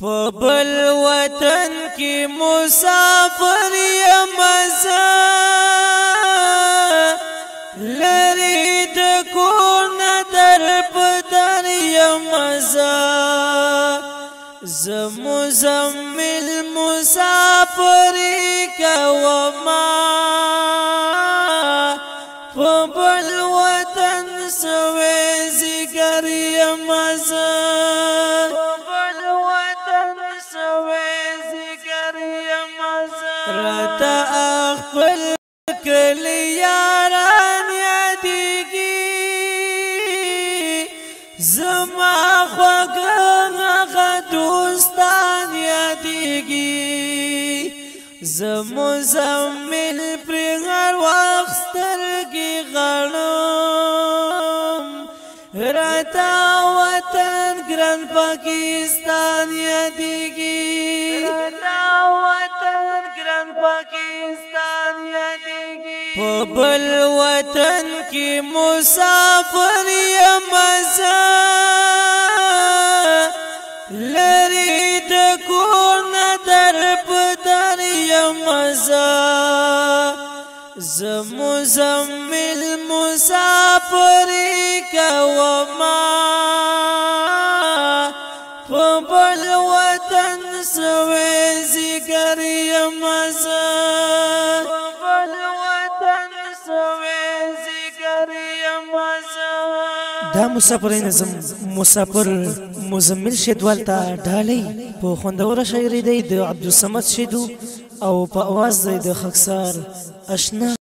په بل وطن کې مسافر یم زه لرې د کور نه در په در یم زه مزمل مسافري کومه په بل وطن سوی زیګر یم زه راته خپل کلی یاران یادېږي زما خوږه هغه دوستان یادېږي زه مزمل پرې هر وخت سترګې غړم راته وطن ګران پاکستان یادېږي په بل وطن کې مسافر یم زه لرې د کور نه در په در یم زه مزمل مسافري کومه په بل وطن سوی زیګر یم زه دا مسافر نظم مسافر مزمل شیدوال ته ډالۍ په خوندوره شاعري دی د عبدالصمد شیدو او په اواز دی د خاکسار اشنا